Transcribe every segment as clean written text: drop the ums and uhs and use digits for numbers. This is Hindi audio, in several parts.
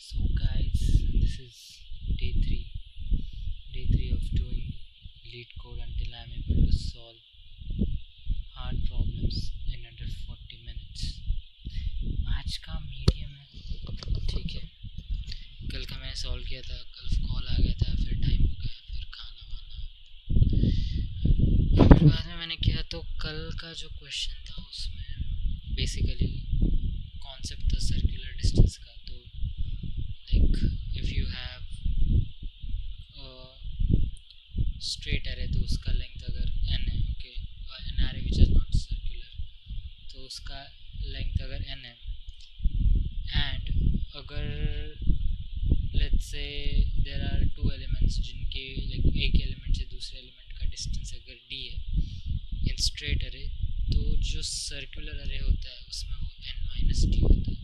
So guys, this is day 3 of doing lead code until I'm able to solve hard problems in under 40 minutes. आज का मीडियम है, ठीक है। कल का मैंने सॉल्व किया था, कल कॉल आ गया था, फिर टाइम हो गया, फिर खाना वाना, फिर बाद में मैंने किया तो कल का जो क्वेश्चन था उसमें बेसिकली कॉन्सेप्ट था सर्कुलर डिस्टेंस का। तो like if you have straight array तो उसका लेंथ अगर n है, okay, an array which is not circular तो उसका लेंथ अगर n है, एंड अगर let's say there are two elements जिनके लाइक एक एलिमेंट से दूसरे एलिमेंट का डिस्टेंस अगर d है इन स्ट्रेट एरे, तो जो सर्कुलर एरे होता है उसमें वो n-d होता है।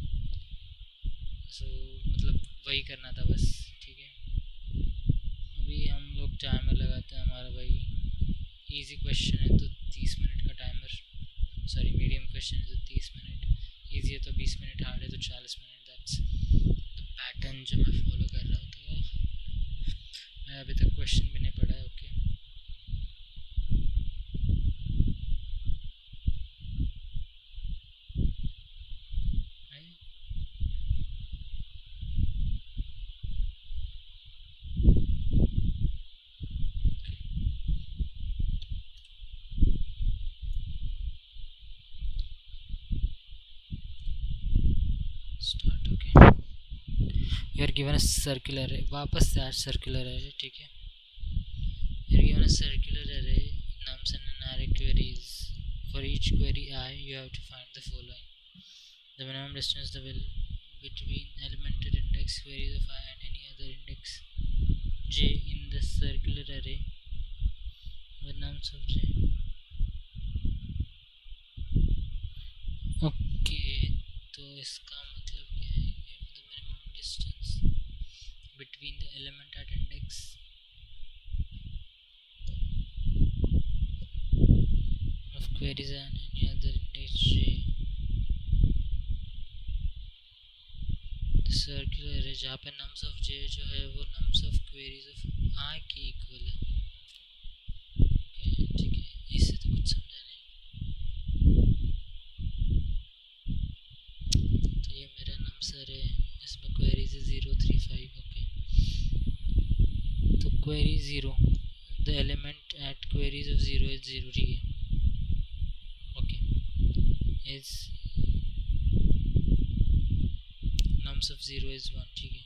सो मतलब वही करना था बस, ठीक है। अभी हम लोग टाइमर लगाते हैं, हमारा भाई इजी क्वेश्चन है तो 30 मिनट का टाइमर, सॉरी मीडियम क्वेश्चन है तो 30 मिनट, इजी है तो 20 मिनट, हार्ड है तो 40 मिनट। दैट्स द पैटर्न जो मैं फॉलो कर रहा हूँ। तो मैं अभी तक क्वेश्चन भी नहीं पढ़ा है, okay. Start, okay. You are given a circular array, वापस से आज सर्कुलर एरे, ठीक है। You are given a circular array, nums and array queries. For each query I, you have to find the following: the minimum distance between elemental index queries of I and any other index j in the circular array with nums of j. Okay, तो इसका मतलब क्या है? If the minimum distance between the element at index of queries and any other index j, the circular array जहाँ पे nums of j जो है वो nums of queries of I के इक्वल है। Okay, ठीक है, इससे तो कुछ समझा नहीं। तो ये मेरा nums array है, इसमें queries है 0, 3, 5, ओके। तो query 0, the element at queries of 0 is 0, ठीक है, okay, is nums of 0 is 1, ठीक है।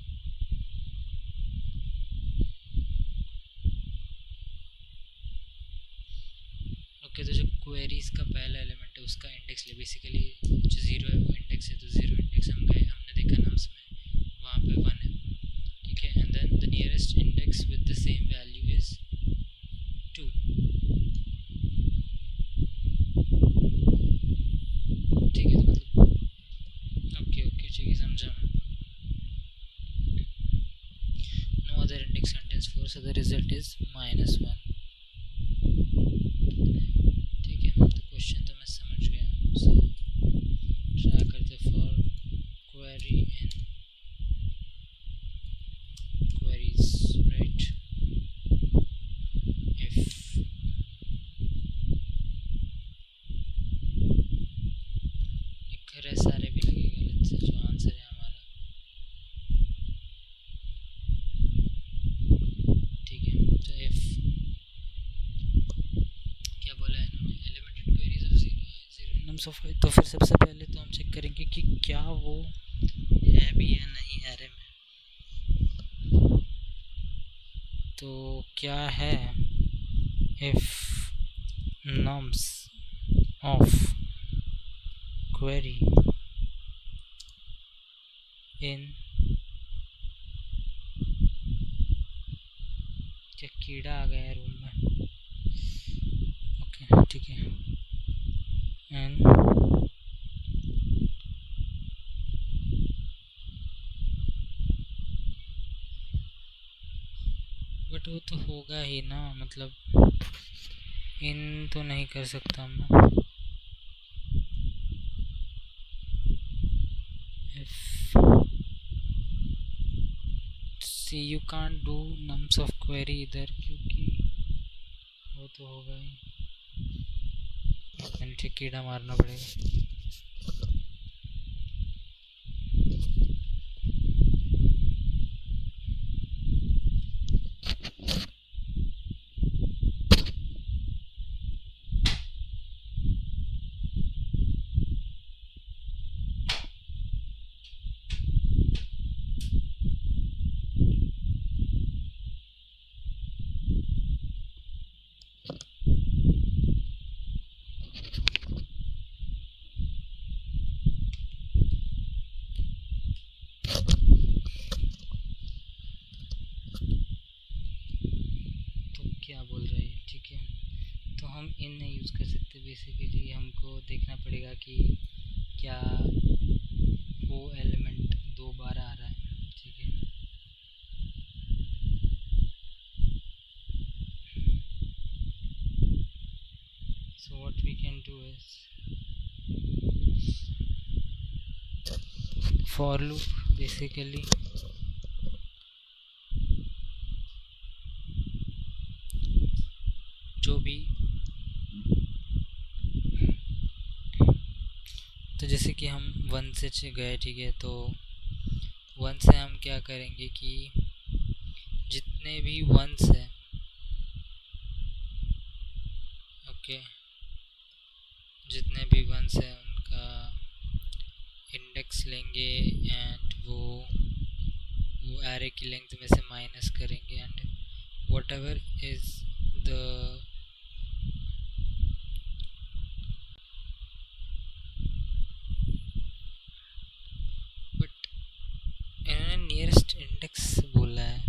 ओके, तो जो क्वेरीज का पहला एलिमेंट है उसका इंडेक्स ले, बेसिकली जो 0 है वो इंडेक्स है, तो 0 इंडेक्स हम गए, हमने देखा नम्स में वहाँ पे 1 है, ठीक है। And then the nearest index with the same value is 2, ठीक है। तो मतलब ओके ओके, ठीक है, समझा मैं। No other index contains 4, so the result is -1, ठीक है। तो क्वेश्चन तो मैं समझ गया हूँ। सो ट्राई करते for query in queries, right? If एक सारे भी लगेगा, लेट्स से जो आंसर है हमारा, ठीक है। तो if क्या बोला है इन्होंने, एलिमेंटेड क्वेरीज ऑफ 0 नम्स ऑफ, तो फिर सबसे पहले तो हम चेक करेंगे कि क्या वो है भी या नहीं एरे में। तो क्या है, if nums of query in, क्या कीड़ा आ गया है रूम में, ओके, ठीक है। एंड बट वो तो होगा ही ना, मतलब इन तो नहीं कर सकता हम ना। if see you can't do nums of query इधर, क्योंकि वो तो होगा ही। मैंने ठीक कीड़ा मारना पड़ेगा। क्या बोल रहे हैं, ठीक है। तो हम इन नहीं यूज़ कर सकते। बेसिकली हमको देखना पड़ेगा कि क्या वो एलिमेंट 2 बार आ रहा है, ठीक है। So what we can do is for loop. Basically जो भी, तो जैसे कि हम 1 से गए, ठीक है। तो 1 से हम क्या करेंगे कि जितने भी 1s हैं, ओके, जितने भी 1s हैं उनका इंडेक्स लेंगे एंड वो एरे की लेंथ में से माइनस करेंगे and what ever is the but इन्होंने नियरेस्ट इंडेक्स बोला है।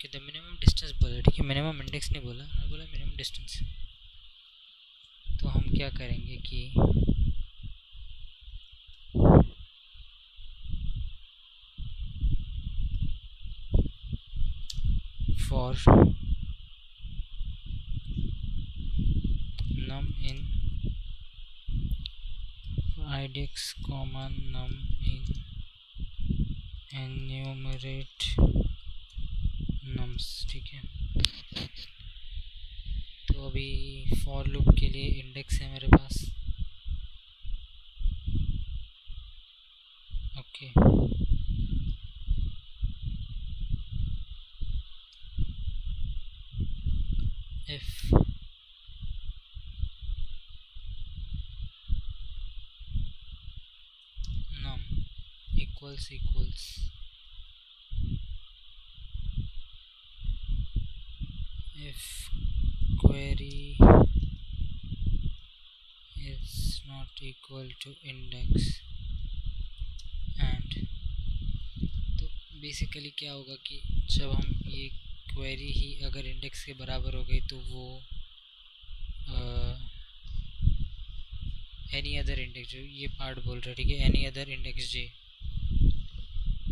कि द मिनिमम डिस्टेंस बोला, ठीक है। मिनिमम इंडेक्स नहीं बोला, मैंने बोला मिनिमम डिस्टेंस। तो हम क्या करेंगे कि for num in idx comma num in enumerate nums, ठीक है। तो अभी फॉर लूप के लिए इंडेक्स है मेरे पास, okay. if num equals if query is not equal to index and, तो बेसिकली क्या होगा कि जब हम ये क्वेरी ही अगर इंडेक्स के बराबर हो गई तो वो एनी अदर इंडेक्स, जो ये पार्ट बोल रहा है, ठीक है, एनी अदर इंडेक्स जे।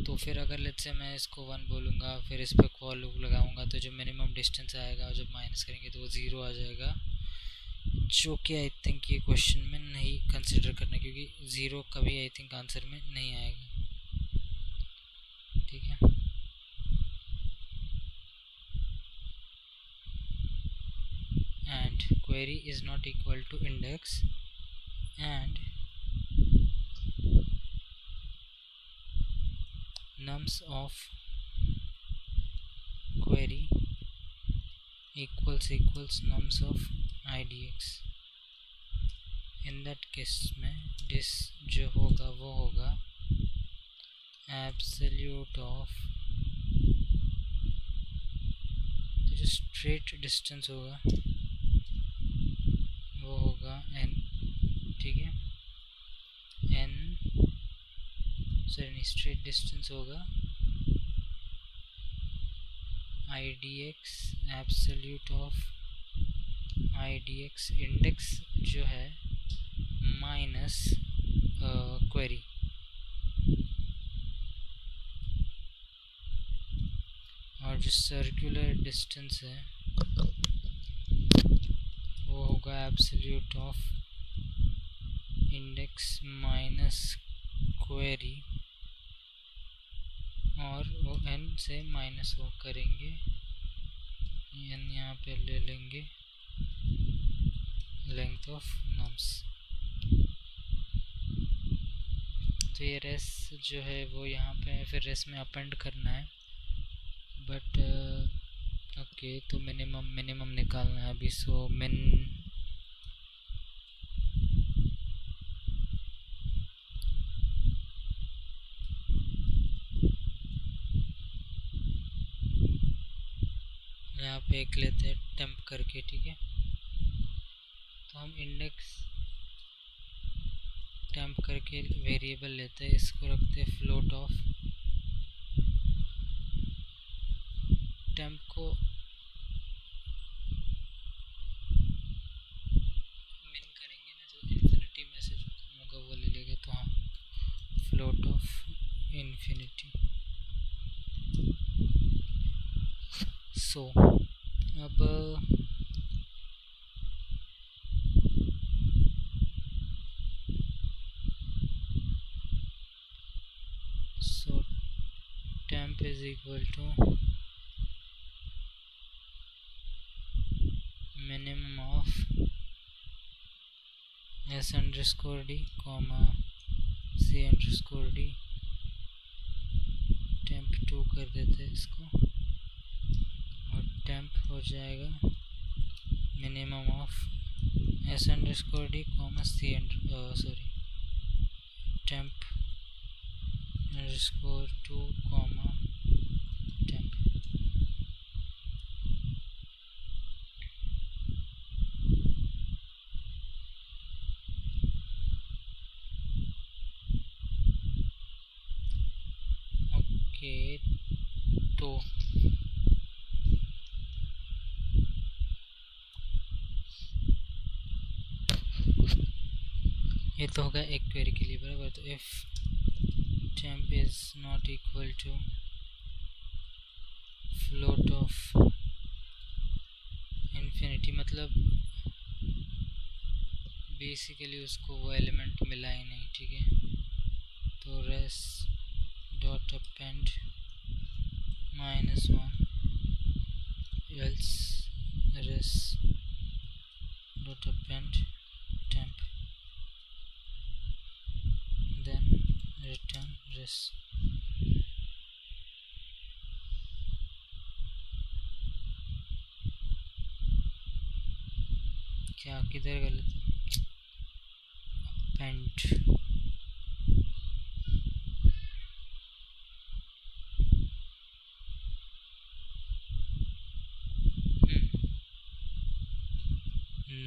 तो फिर अगर लेट्स से मैं इसको 1 बोलूँगा, फिर इस पर फॉर लूप लगाऊंगा, तो जो मिनिमम डिस्टेंस आएगा और जब माइनस करेंगे तो वो 0 आ जाएगा, जो कि आई थिंक ये क्वेश्चन में नहीं कंसिडर करना, क्योंकि 0 कभी आई थिंक आंसर में नहीं आएगा, ठीक है। And query is not equal to index and nums of query equals nums of idx। In that case में डिस जो होगा वो होगा एब्सोल्यूट ऑफ, तो जो स्ट्रेट डिस्टेंस होगा वो होगा n, ठीक है। n सॉरी स्ट्रेट डिस्टेंस होगा idx absolute of idx index जो है माइनस क्वेरी, और और जो सर्कुलर डिस्टेंस है वो होगा absolute of index minus query, और वो n से माइनस वो करेंगे, n यहाँ पे ले लेंगे लेंथ ऑफ नम्स। तो ये रेस जो है वो यहाँ पे फिर रेस में अपेंड करना है, बट ओके तो मिनिमम निकालना है अभी। सो मिन यहाँ पे एक लेते हैं टेम्प करके, ठीक है। तो हम इंडेक्स टेम्प करके वेरिएबल लेते हैं, इसको रखते हैं फ्लोट ऑफ टेम्प को मिन करेंगे ना तो इन्फिनिटी में से जो कम होगा वो ले लेगा। तो हाँ फ्लोट ऑफ इन्फिनिटी। सो अब सो temp is equal to minimum of s underscore d comma c underscore d temp 2 कर देते हैं इसको, और temp हो जाएगा minimum of s underscore d comma c temp underscore 2 comma temp। Okay तो ये तो होगा एक क्वेरी के लिए बराबर। तो if temp is not equal to float of infinity, मतलब बेसिकली उसको वो एलिमेंट मिला ही नहीं, ठीक है। तो res dot append -1 else res dot append temp then return res। क्या किधर गलत? append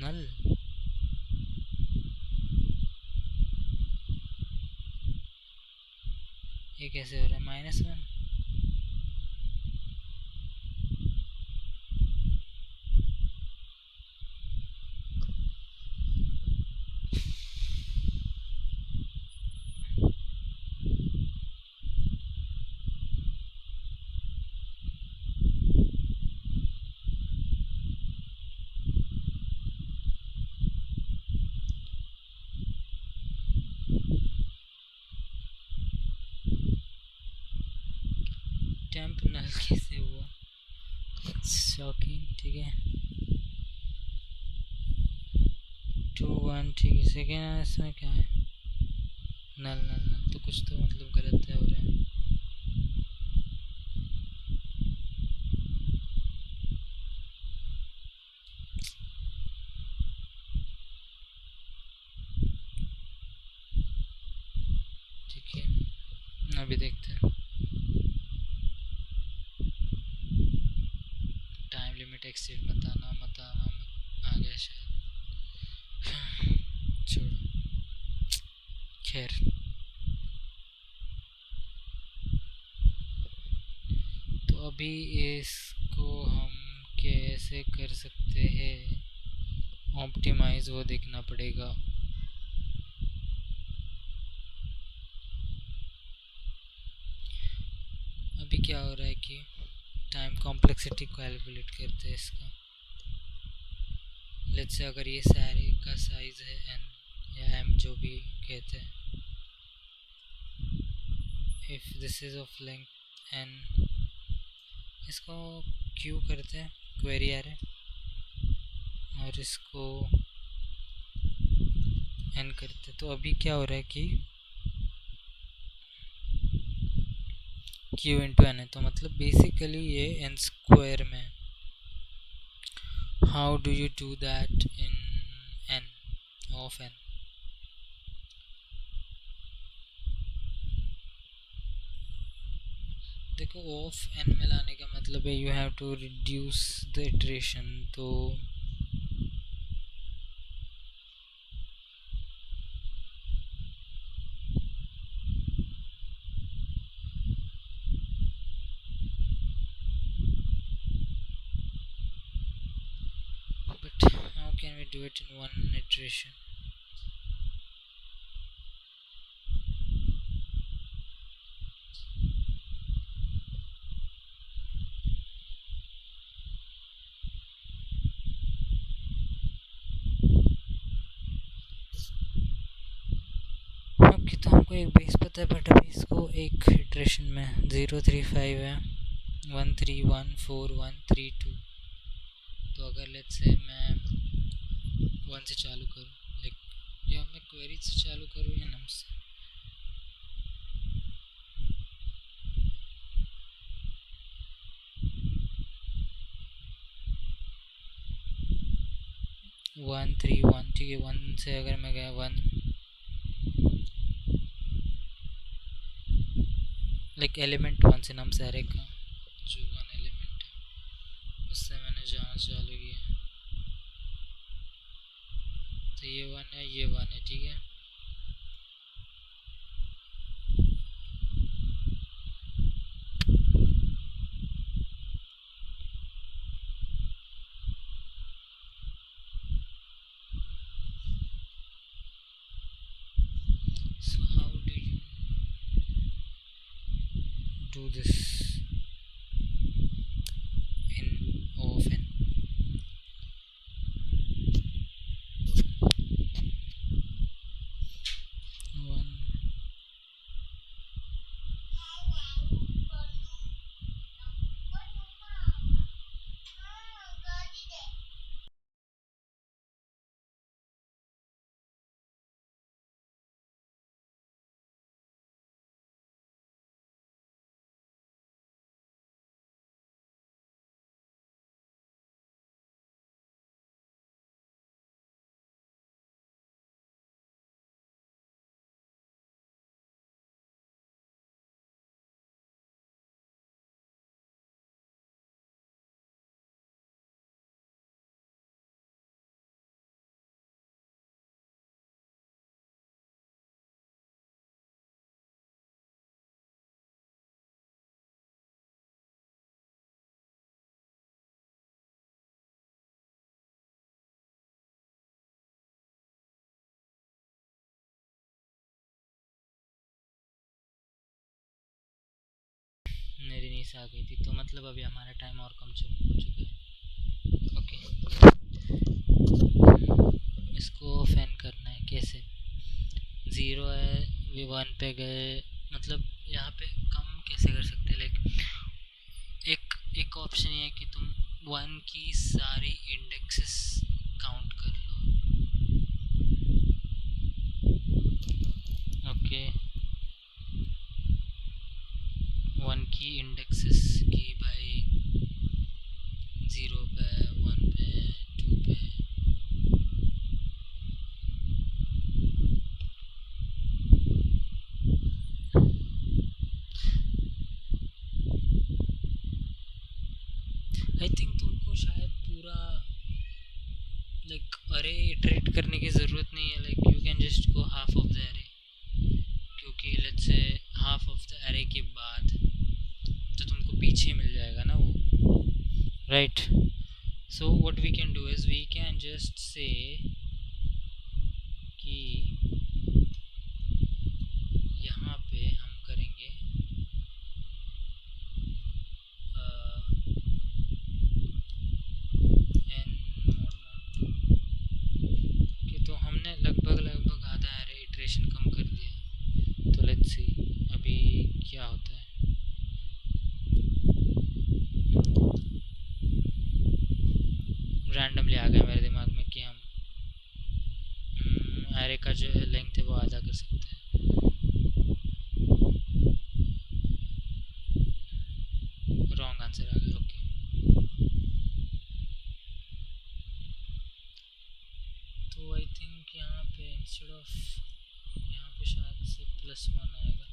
नल ये कैसे हो रहा है? -1 टेम्प नल कैसे हुआ? शॉकिंग, ठीक है। 2 1 ठीक है। सेकेंड इसमें क्या है? नल नल नल तो कुछ तो मतलब गलत है हो रहा है। ठीक है अभी देखते हैं। टाइम लिमिट एक्सीड मत आना आ गया शायद। छोड़ो, खैर। तो अभी इसको हम कैसे कर सकते हैं ऑप्टिमाइज, वो देखना पड़ेगा। अभी क्या हो रहा है कि टाइम कॉम्प्लेक्सिटी कैलकुलेट करते हैं इसका। लेट्स से अगर ये सारे का साइज है n या m जो भी कहते हैं, if this is of length n, इसको q करते हैं क्वेरी एरे और इसको n करते हैं। तो अभी क्या हो रहा है कि q इंटू n है, तो मतलब बेसिकली ये n स्क्वायर में है। How do you do that in n of n? देखो ऑफ n में लाने का मतलब है you have to reduce the iteration. तो but how can we do it in one iteration? Okay, तो हमको एक बेस पता है, बट अभी इसको एक इटरेशन में 035 है 1314132। तो अगर लेट्स से मैं 1 से चालू करूँ, लाइक या मैं क्वेरी से चालू करूँ या नम से, वन थ्री वन, ठीक है। 1 से अगर मैं गया 1, लाइक एलिमेंट 1 से नम से अरे का जो 1 एलिमेंट है उससे मैंने जाना चालू किया, तो ये 1 है, ये 1 है, ठीक है। So how do you do this in of n? One, मेरी नीस आ गई थी, तो मतलब अभी हमारा टाइम और कम हो चुका है। ओके, इसको फैन करना है कैसे? 0 है, वे 1 पे गए, मतलब यहाँ पे कम कैसे कर सकते हैं? लाइक एक ऑप्शन ये है कि तुम 1 की सारी इंडेक्सेस काउंट कर लो। ओके, 1 की इंडेक्सेस की बाई 0 पे, 1 पे, 2 पे, आई थिंक तुमको शायद पूरा लाइक अरे इटरेट करने की ज़रूरत नहीं है। Like you can just go half of the अरे, क्योंकि let's say half of the अरे के बाद तो तुमको पीछे मिल जाएगा ना वो, right. So what we can do is we can just say कि यहाँ पे हम करेंगे क्या होता है? रैंडमली आ गया मेरे दिमाग में कि हम एरे का जो लेंथ है वो आधा कर सकते हैं. रॉन्ग आंसर आ गया. ओके, तो आई थिंक यहाँ पे इंस्टेड ऑफ यहाँ पे शायद से +1 आएगा.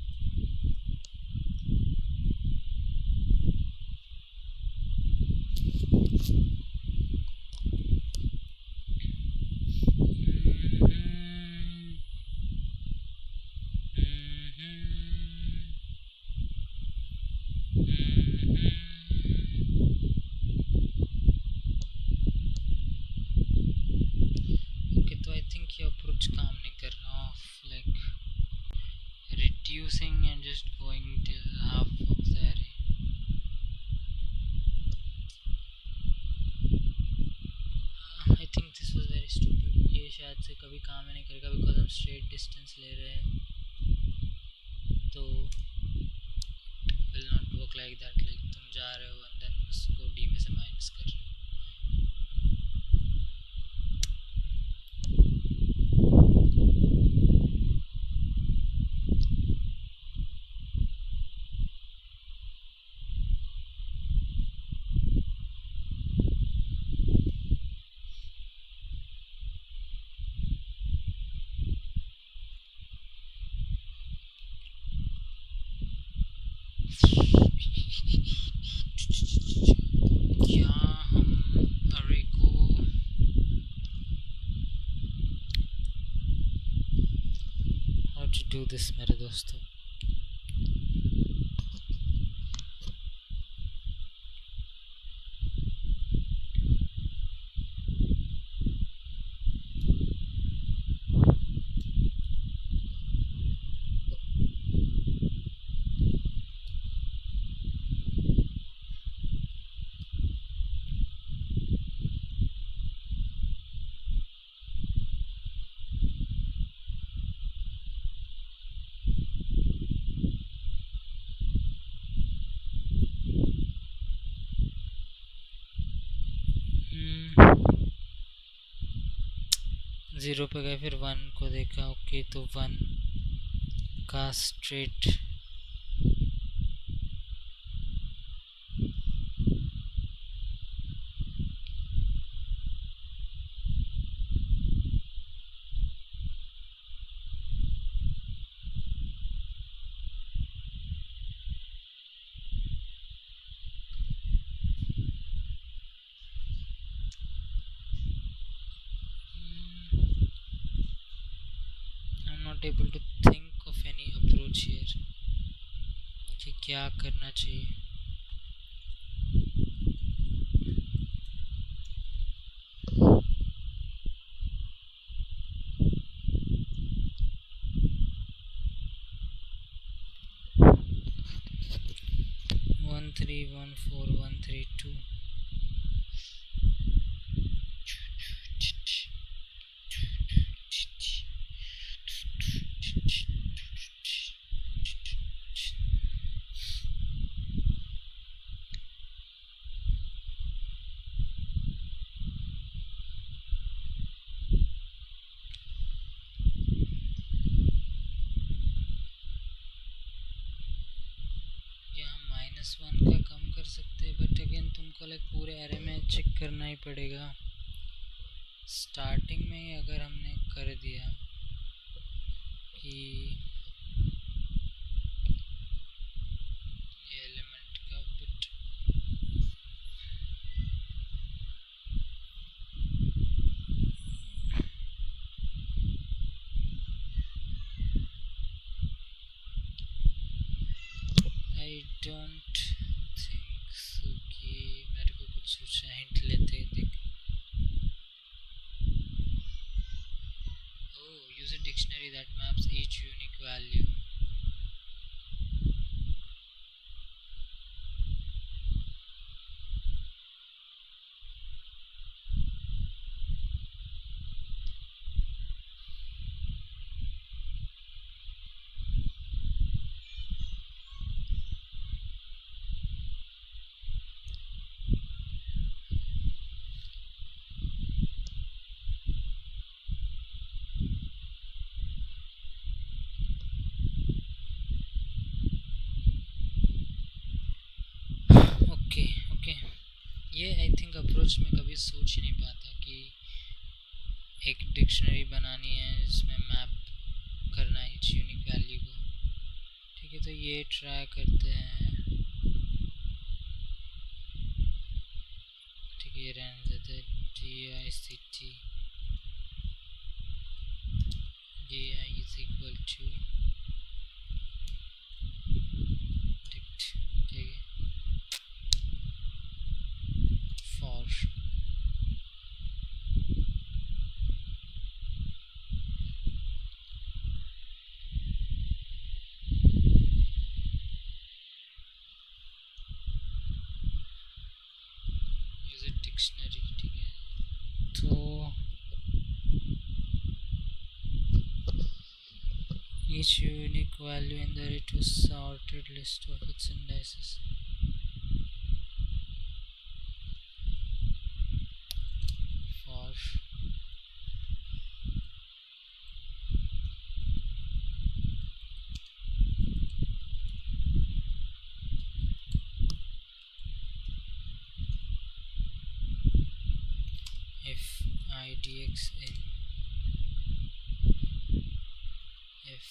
ओके, तो आई थिंक ये अप्रोच काम नहीं कर रहा. Of like reducing and just going till half of the array. I think this was very stupid. ये शायद से कभी काम ही नहीं करेगा बिकॉज हम स्ट्रेट डिस्टेंस ले रहे हैं, तो will not work like that. Like तुम जा रहे हो and then उसको d में से माइनस कर रहे हो. क्या हम array को how to do this मेरे दोस्तों. ज़ीरो पे गए, फिर 1 को देखा. ओके, तो 1 का straight not able to think of any approach here कि क्या करना चाहिए. वन 3 1 4 1 3 2. -1 का कम कर सकते हैं, बट अगेन तुमको लाइक पूरे एरे में चेक करना ही पड़ेगा. स्टार्टिंग में ही अगर हमने कर दिया कि ये एलिमेंट का, but I don't think so कि मेरे को कुछ सोचना. हिंट लेते देख. Use a dictionary that maps each unique value. ये आई थिंक अप्रोच में कभी सोच ही नहीं पाता कि एक डिक्शनरी बनानी है जिसमें मैप करना है इच यूनिक वैल्यू को। ठीक है, तो ये ट्राई करते हैं। ठीक है, ये रहने देते हैं। dict di is equal to dict। ठीक है, for यूज डिक्शनरी। ठीक है, तो each unique value in the array to sorted list of its indices। for if idx in if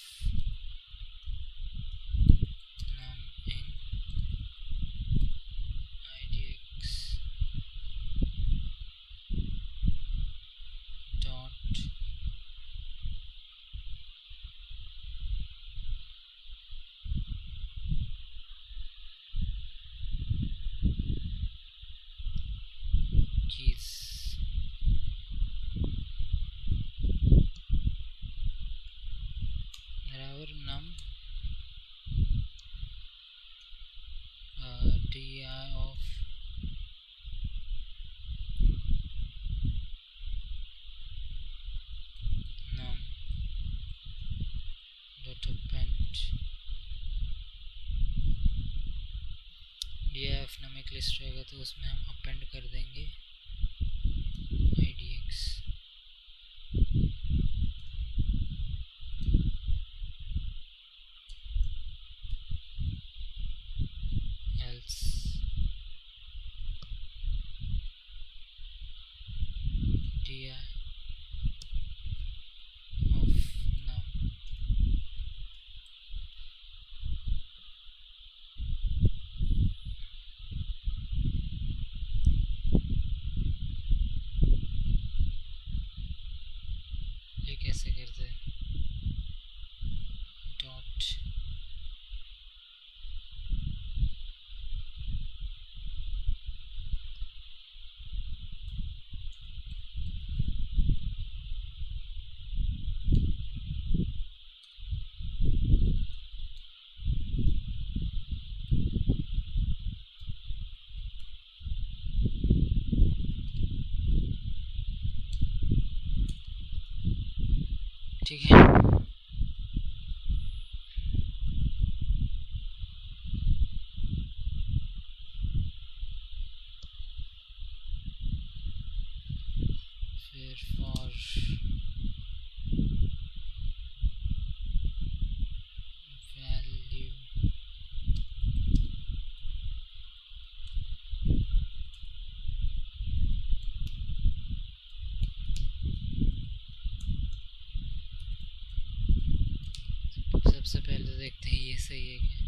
num in idx dot keys बराबर num di of num dot append di of num एक लिस्ट रहेगा तो उसमें हम अपेंड कर देंगे idx। else di of num ये कैसे करते हैं डॉट ठीक है, फिर for value सबसे पहले देखते हैं ये सही है क्या।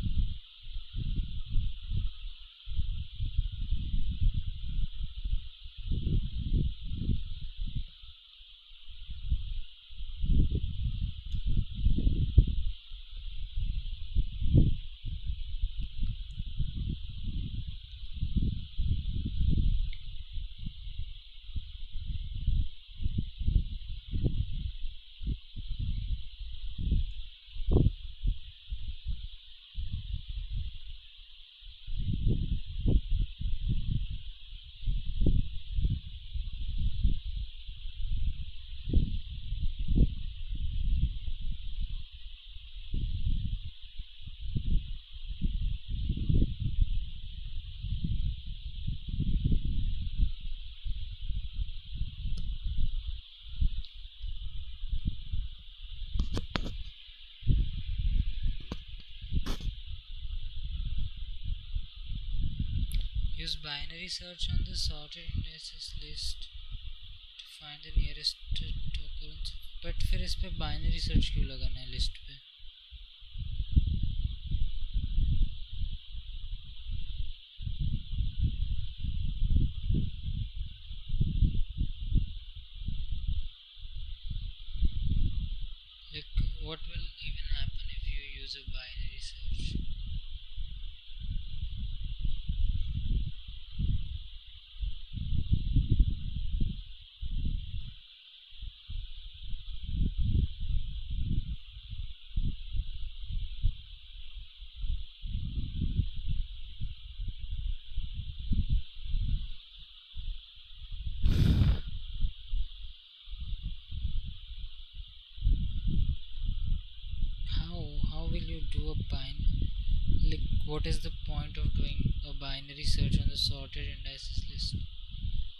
use binary search on the sorted indices list to find the nearest occurrence. But फिर इस पे बाइनरी सर्च क्यों लगाना है लिस्ट पे? Like, what will even happen if you use a binary search? How will you do a binary? Like, what is the point of doing a binary search on the sorted indices list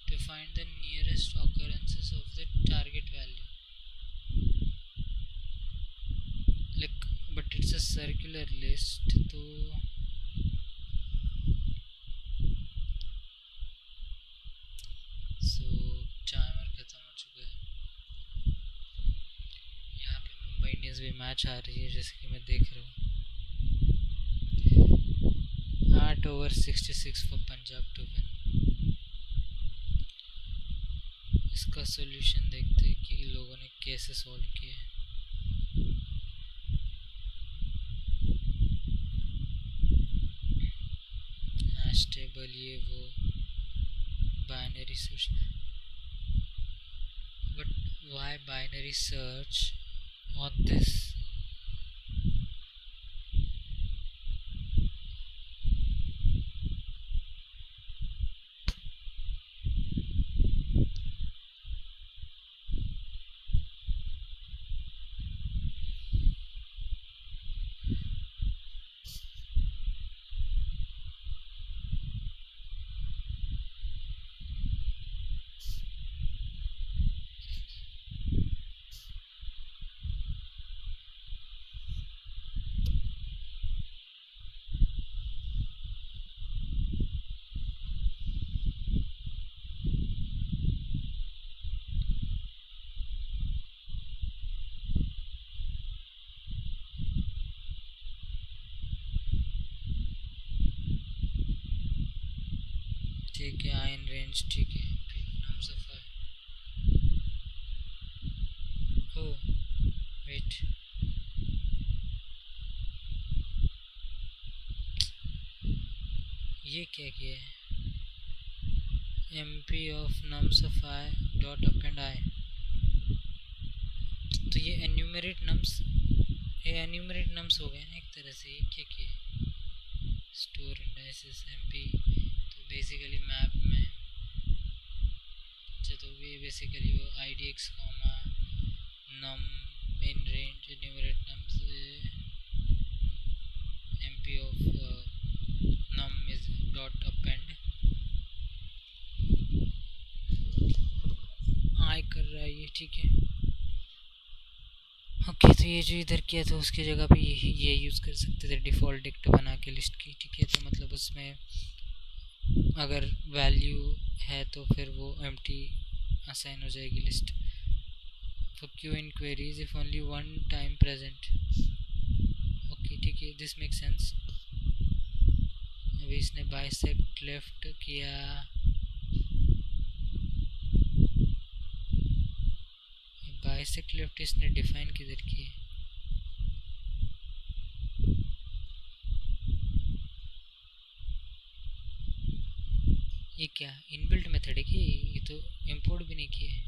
to find the nearest occurrences of the target value? Like, but it's a circular list, तो टाइमर खत्म हो चुका है. यहाँ पे मुंबई इंडियंस भी मैच आ रही है जैसे कि मैं देख रहा हूँ. 8 over 66 for Punjab to win. इसका सॉल्यूशन देखते हैं कि लोगों ने कैसे सॉल्व किया है. हैश टेबल ये वो binary search. But why binary search on this? ठीक है, आयन रेंज ठीक है. नाम सफा. ओ वेट, ये क्या किया है? MP of nums of I dot append I. तो ये एन्यूमरेट नम्स हो गए ना एक तरह से. ये क्या किया है? स्टोर इंडाइसेस MP, तो बेसिकली मैप में. अच्छा, तो ये बेसिकली वो IDX comma num in range enumerate nums MP of num is dot append I कर रहा है ये. ठीक है, ओके. तो ये जो इधर किया था उसकी जगह पे ये यूज़ कर सकते थे डिफ़ॉल्ट डिक्ट बना के लिस्ट की. ठीक है, तो मतलब उसमें अगर वैल्यू है तो फिर वो एम्प्टी असाइन हो जाएगी list. For Q in queries if only one time present. Okay ठीक है, दिस मेक सेंस. अभी इसने बाइसेक्ट लेफ्ट किया. बाइसेक्ट लेफ्ट इसने डिफाइन किधर किया? ये क्या इनबिल्ट मेथड है कि ये तो इंपोर्ट भी नहीं किया है.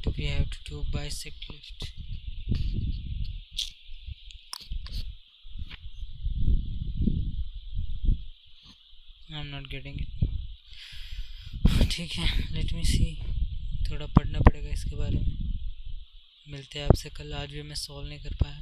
do we have to do bisect lift? I'm not getting it. ठीक है, लेट मी सी, थोड़ा पढ़ना पड़ेगा इसके बारे में. मिलते हैं आपसे कल. आज भी मैं सॉल्व नहीं कर पाया.